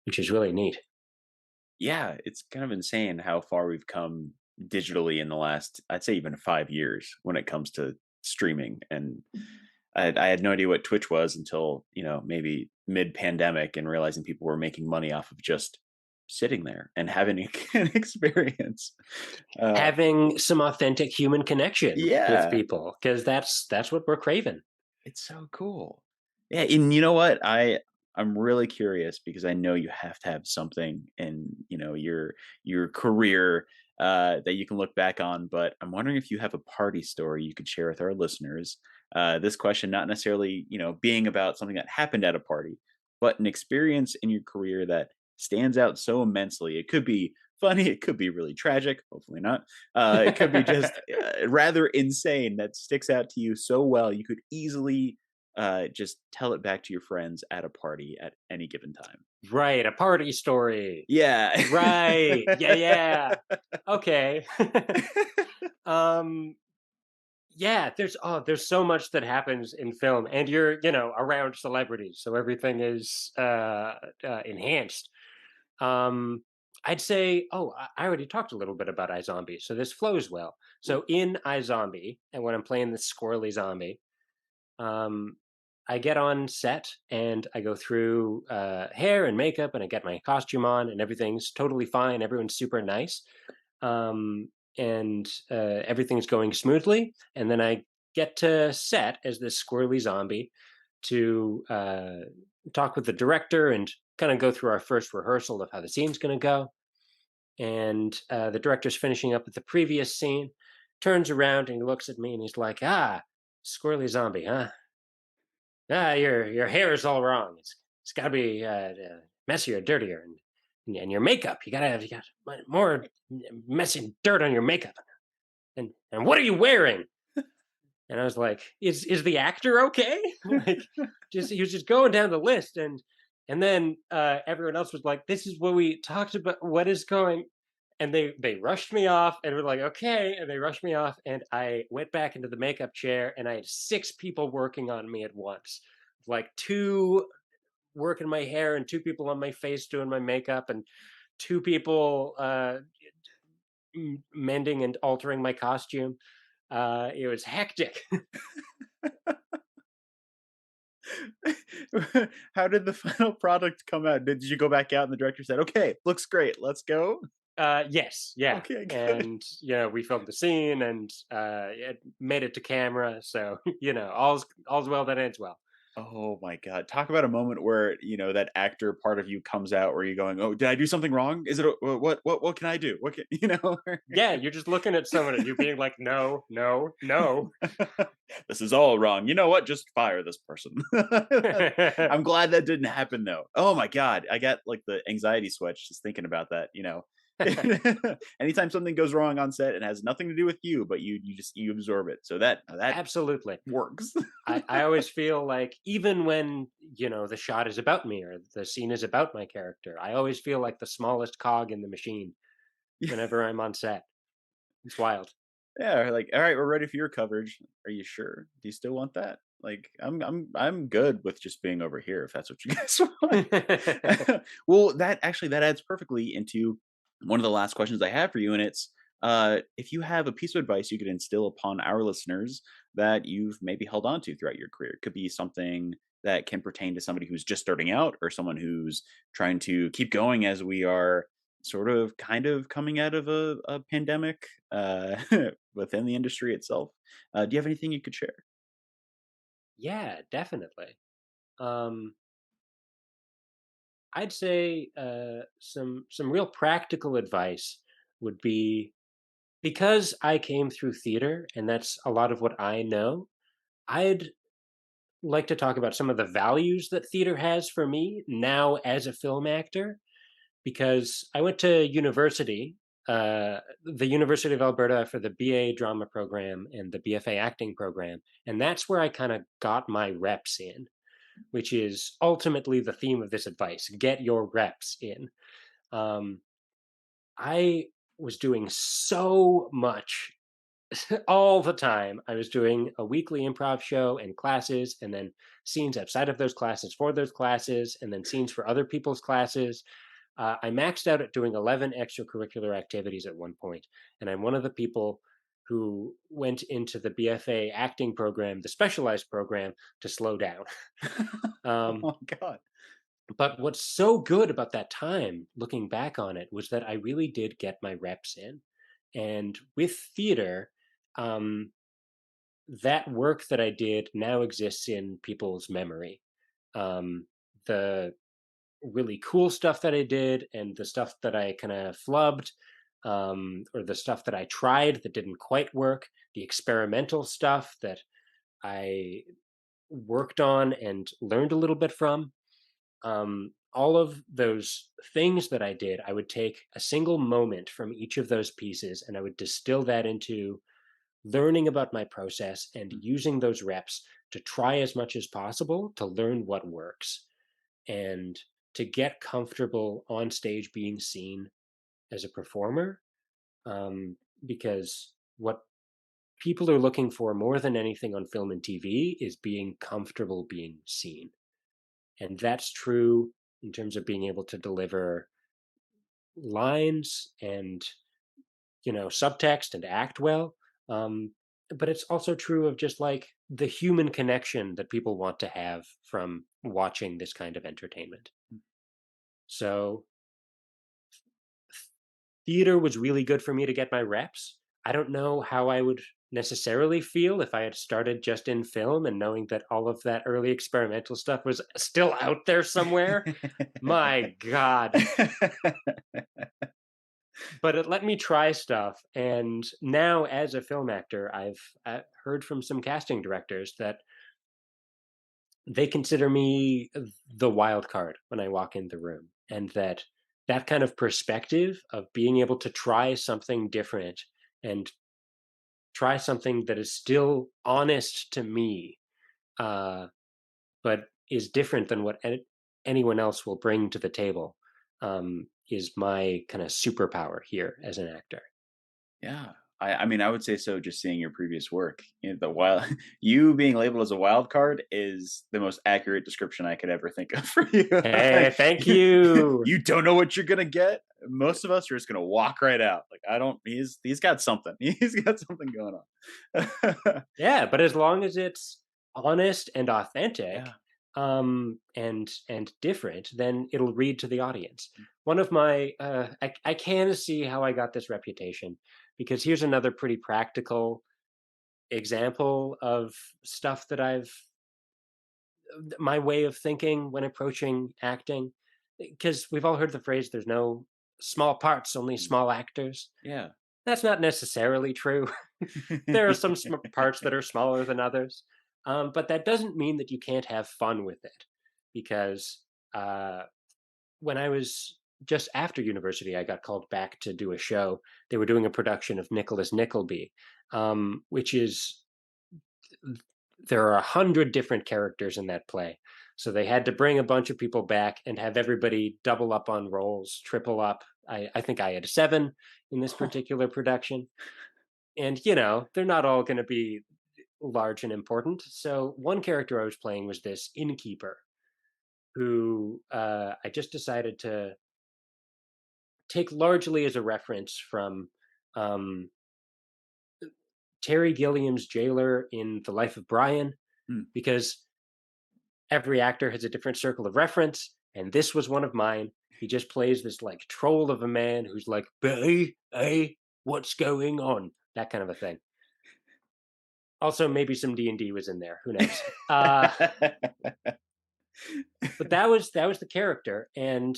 which is really neat. Yeah, it's kind of insane how far we've come digitally in the last, I'd say, even 5 years when it comes to streaming. And I had no idea what Twitch was until, maybe mid pandemic, and realizing people were making money off of just sitting there and having an experience. Uh, Having some authentic human connection with yeah, people, because that's what we're craving. it's so cool. Yeah, and you know what? I'm really curious because I know you have to have something in, your career that you can look back on, but I'm wondering if you have a party story you could share with our listeners. This question not necessarily, being about something that happened at a party, but an experience in your career that stands out so immensely. It could be funny, it could be really tragic, hopefully not. It could be just rather insane that sticks out to you so well you could easily just tell it back to your friends at a party at any given time. Right, a party story. Yeah. Right. Yeah, yeah. Okay. um yeah, there's so much that happens in film and you're, around celebrities, so everything is enhanced. Um I'd say, I already talked a little bit about iZombie, so this flows well. Cool. So in iZombie, and when I'm playing the squirrely zombie, um, I get on set and I go through hair and makeup and I get my costume on and everything's totally fine. Everyone's super nice. Um, and everything's going smoothly. And then I get to set as this squirrely zombie to talk with the director and kind of go through our first rehearsal of how the scene's going to go. And the director's finishing up with the previous scene, turns around and he looks at me and he's like, "Ah, squirrely zombie, huh? Ah, your hair is all wrong. It's got to be messier, dirtier, and your makeup. You got more messy dirt on your makeup. And what are you wearing?" And I was like, "Is the actor okay?" Like, just he was just going down the list, and then everyone else was like, "This is what we talked about. What is going?" And they rushed me off, and were like, "Okay," and they rushed me off, and I went back into the makeup chair, and I had 6 people working on me at once, like 2 working my hair, and 2 people on my face doing my makeup, and 2 people mending and altering my costume. It was hectic. How did the final product come out? Did you go back out and the director said, "Okay, looks great, let's go"? Yes, yeah, Okay, good. and we filmed the scene and it made it to camera. So all's well that ends well. Oh my god. Talk about a moment where, that actor part of you comes out where you're going, "Oh, did I do something wrong? Is it a what can I do? What can" Yeah, you're just looking at someone and you being like, "No, no, no." This is all wrong. You know what? Just fire this person. I'm glad that didn't happen though. Oh my god. I got like the anxiety sweats just thinking about that. Anytime something goes wrong on set, it has nothing to do with you, but you absorb it. So that Absolutely. works. I always feel like even when the shot is about me or the scene is about my character, I always feel like the smallest cog in the machine whenever I'm on set. It's wild. Yeah, like, "All right, we're ready for your coverage. Are you sure? Do you still want that?" Like, I'm good with just being over here if that's what you guys want. Well, that adds perfectly into one of the last questions I have for you, and it's, if you have a piece of advice you could instill upon our listeners that you've maybe held on to throughout your career. It could be something that can pertain to somebody who's just starting out or someone who's trying to keep going as we are sort of kind of coming out of a pandemic. Within the industry itself. Do you have anything you could share? Yeah, definitely. Um, I'd say some real practical advice would be, because I came through theater and that's a lot of what I know. I'd like to talk about some of the values that theater has for me now as a film actor, because I went to university, the University of Alberta, for the BA drama program and the BFA acting program, and that's where I kind of got my reps in, which is ultimately the theme of this advice: get your reps in. Um, I was doing so much all the time. I was doing a weekly improv show and classes, and then scenes outside of those classes for those classes, and then scenes for other people's classes. I maxed out at doing 11 extracurricular activities at one point, and I'm one of the people who went into the BFA acting program, the specialized program, to slow down. um, Oh god. but what's so good about that time, looking back on it, was that I really did get my reps in. And with theater, um, that work that I did now exists in people's memory. The really cool stuff that I did and the stuff that I kind of flubbed, or the stuff that I tried that didn't quite work, the experimental stuff that I worked on and learned a little bit from. All of those things that I did, I would take a single moment from each of those pieces and I would distill that into learning about my process and Mm, using those reps to try as much as possible to learn what works and to get comfortable on stage being seen as a performer. um, because what people are looking for more than anything on film and TV is being comfortable being seen. And that's true in terms of being able to deliver lines and subtext and act well. um, but it's also true of just like the human connection that people want to have from watching this kind of entertainment. mm. So theater was really good for me to get my reps. I don't know how I would necessarily feel if I had started just in film and knowing that all of that early experimental stuff was still out there somewhere. My God. But it let me try stuff. And now, as a film actor, I've heard from some casting directors that they consider me the wild card when I walk in the room, and that that kind of perspective of being able to try something different and try something that is still honest to me, uh, but is different than what anyone else will bring to the table, is my kind of superpower here as an actor. Yeah. I mean, I would say so just seeing your previous work. The wild you being labeled as a wild card is the most accurate description I could ever think of for you. Hey, thank you. you. You don't know what you're gonna get. Most of us are just gonna walk right out. Like I don't he's got something. He's got something going on. Yeah, but as long as it's honest and authentic, Yeah. and different, then it'll read to the audience. One of my, I can see how I got this reputation, because here's another pretty practical example of stuff that I've my way of thinking when approaching acting. Because we've all heard the phrase, "There's no small parts, only Mm. small actors." Yeah. That's not necessarily true. There are some parts that are smaller than others, but that doesn't mean that you can't have fun with it. Because uh, when I was just after university, I got called back to do a show. They were doing a production of Nicholas Nickleby, which is there are 100 different characters in that play. So they had to bring a bunch of people back and have everybody double up on roles, triple up. I think I had 7 in this particular production. And, they're not all going to be large and important. So one character I was playing was this innkeeper who I just decided to take largely as a reference from um, Terry Gilliam's jailer in The Life of Brian, Mm. because every actor has a different circle of reference, and this was one of mine. He just plays this like troll of a man who's like, hey, what's going on? That kind of a thing. Also, maybe some D&D was in there. Who knows? But that was the character, and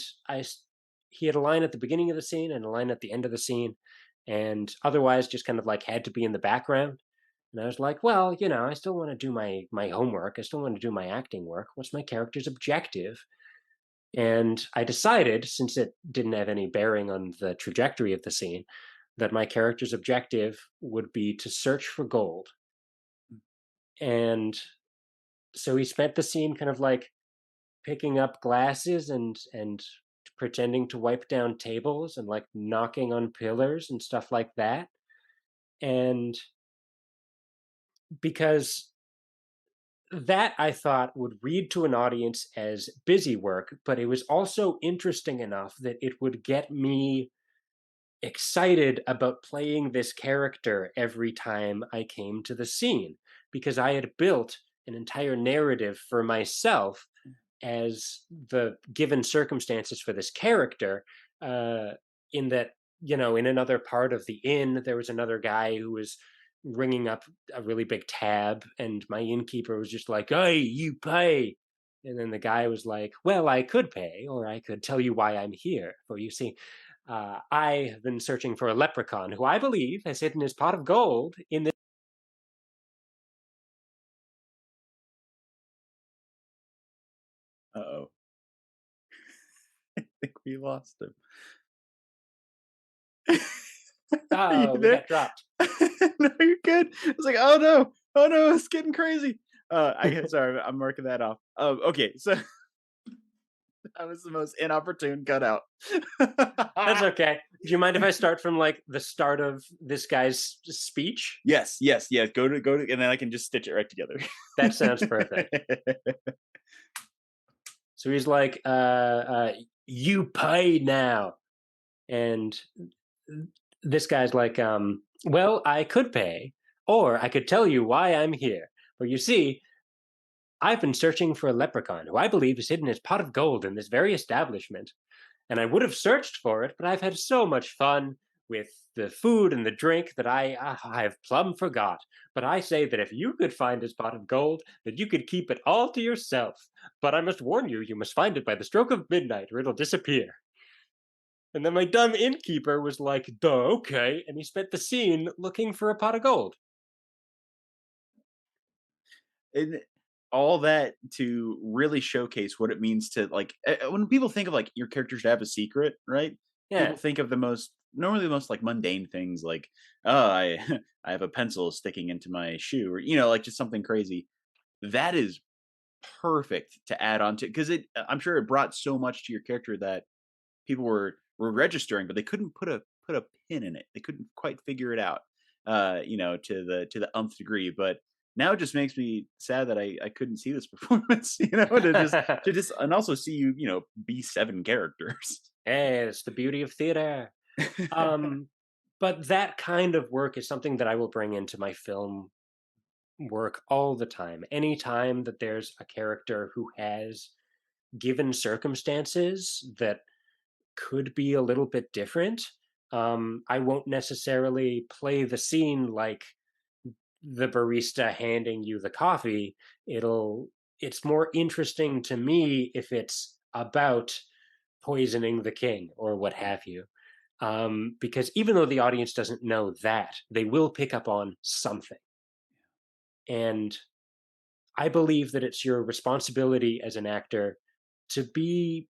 he had a line at the beginning of the scene and a line at the end of the scene, and otherwise just kind of like had to be in the background. And I was like, well, I still want to do my homework. I still want to do my acting work. What's my character's objective? And I decided, since it didn't have any bearing on the trajectory of the scene, that my character's objective would be to search for gold. And so he spent the scene kind of like picking up glasses and pretending to wipe down tables and like knocking on pillars and stuff like that. And because that I thought would read to an audience as busy work, but it was also interesting enough that it would get me excited about playing this character every time I came to the scene, because I had built an entire narrative for myself as the given circumstances for this character. In that, in another part of the inn, there was another guy who was ringing up a really big tab, and my innkeeper was just like, "Hey, you pay." And then the guy was like, "Well, I could pay, or I could tell you why I'm here. For you see, I have been searching for a leprechaun who I believe has hidden his pot of gold in this." Uh-oh. I think we lost him. Are you Oh, we there? got dropped. No, you're good. I was like, "Oh, no. Oh, no, it's getting crazy." Sorry, I'm marking that off. Okay, so that was the most inopportune cutout. That's okay. Do you mind if I start from like the start of this guy's speech? Yes, yes, yes, go to and then I can just stitch it right together. That sounds perfect. So he's like, "You pay now," and this guy's like, "Well, I could pay, or I could tell you why I'm here. For you see, I've been searching for a leprechaun who I believe has hidden his pot of gold in this very establishment. And I would have searched for it, but I've had so much fun with the food and the drink that I have plumb forgot. But I say that if you could find this pot of gold, that you could keep it all to yourself. But I must warn you, you must find it by the stroke of midnight, or it'll disappear. And then my dumb innkeeper was like, duh, okay. And he spent the scene looking for a pot of gold. And all that to really showcase what it means to like when people think of like your character should have a secret, right? People Yeah. think of the most normally the most like mundane things like, oh, I I have a pencil sticking into my shoe, or like just something crazy. That is perfect to add on to because I'm sure it brought so much to your character that people were registering, but they couldn't put a pin in it. They couldn't quite figure it out, to the umpth degree. But now it just makes me sad that I couldn't see this performance, to just and also see you, be 7 characters. Hey, it's the beauty of theater. Um, but that kind of work is something that I will bring into my film work all the time. Anytime that there's a character who has given circumstances that could be a little bit different, I won't necessarily play the scene like the barista handing you the coffee. It'll it's more interesting to me if it's about poisoning the king or what have you. Because even though the audience doesn't know that, they will pick up on something. And I believe that it's your responsibility as an actor to be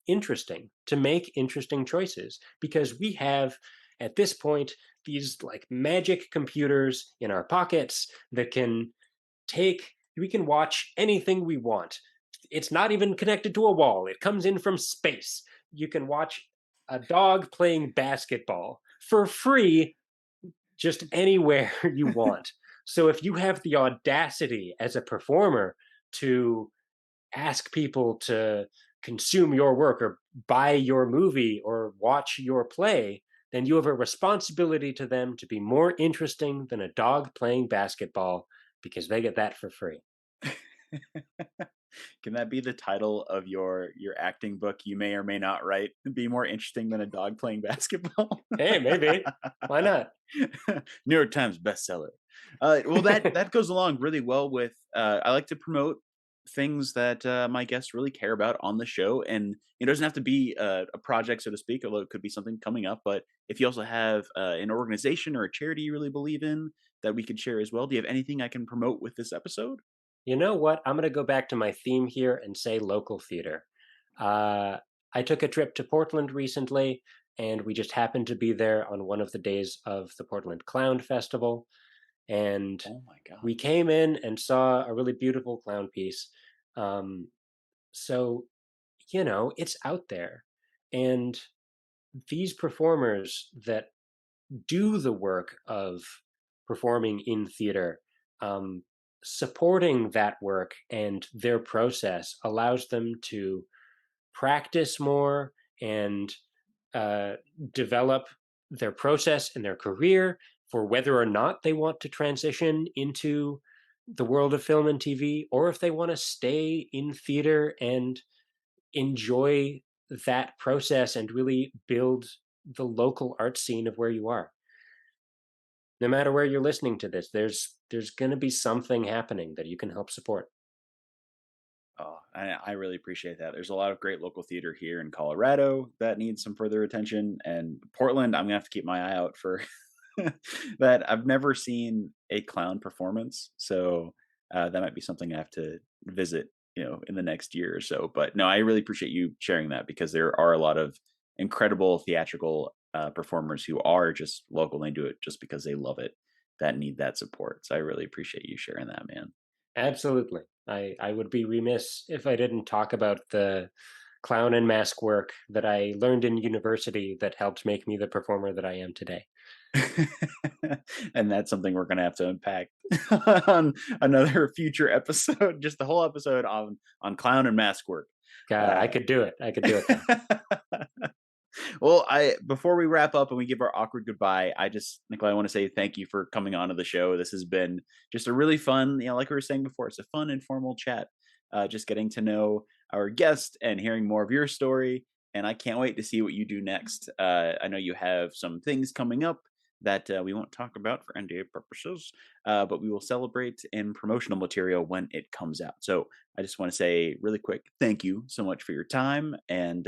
interesting, to make interesting choices, because we have at this point these like magic computers in our pockets that can we can watch anything we want. It's not even connected to a wall. It comes in from space. You can watch a dog playing basketball for free just anywhere you want. So if you have the audacity as a performer to ask people to consume your work or buy your movie or watch your play, then you have a responsibility to them to be more interesting than a dog playing basketball because they get that for free. Can that be the title of your acting book you may or may not write? Be more interesting than a dog playing basketball? Hey, maybe. Why not? New York Times bestseller. Well, that goes along really well with. I like to promote things that my guests really care about on the show, and it doesn't have to be a project, so to speak. Although it could be something coming up. But if you also have an organization or a charity you really believe in that we could share as well, do you have anything I can promote with this episode? You know what? I'm going to go back to my theme here and say local theater. Uh, I took a trip to Portland recently, and we just happened to be there on one of the days of the Portland Clown Festival. And Oh my we gosh. came in and saw a really beautiful clown piece. Um, so, it's out there. And these performers that do the work of performing in theater, um, supporting that work and their process allows them to practice more and uh, develop their process and their career for whether or not they want to transition into the world of film and TV, or if they want to stay in theater and enjoy that process and really build the local art scene of where you are. No matter where you're listening to this, there's going to be something happening that you can help support. Oh, I really appreciate that. There's a lot of great local theater here in Colorado that needs some further attention, and Portland, I'm gonna have to keep my eye out for that. I've never seen a clown performance, so that might be something I have to visit, in the next year or so. But no, I really appreciate you sharing that because there are a lot of incredible theatrical performers who are just local and they do it just because they love it that need that support. So I really appreciate you sharing that, man. Absolutely. I would be remiss if I didn't talk about the clown and mask work that I learned in university that helped make me the performer that I am today. And that's something we're gonna have to unpack on another future episode, just the whole episode on clown and mask work. God, I Uh, could do it. I could do it though. well, I before we wrap up and we give our awkward goodbye, Nikolai, I want to say thank you for coming on to the show. This has been just a really fun, like we were saying before, it's a fun, informal chat. Just getting to know our guest and hearing more of your story. and I can't wait to see what you do next. I know you have some things coming up that we won't talk about for NDA purposes, but we will celebrate in promotional material when it comes out. So I just want to say really quick, thank you so much for your time and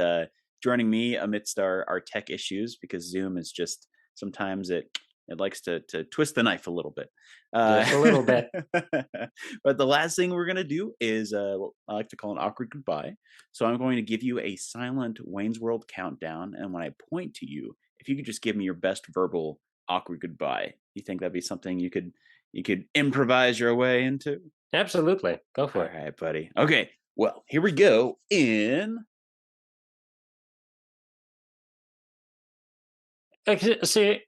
joining me amidst our tech issues because Zoom is just sometimes it likes to twist the knife a little bit. Uh, Just a little bit. but the last thing we're gonna do is what I like to call an awkward goodbye. So I'm going to give you a silent Wayne's World countdown, and when I point to you, if you could just give me your best verbal awkward goodbye, you think that'd be something you could improvise your way into? Absolutely. Go All for it. right, buddy. Okay, well here we go. In See,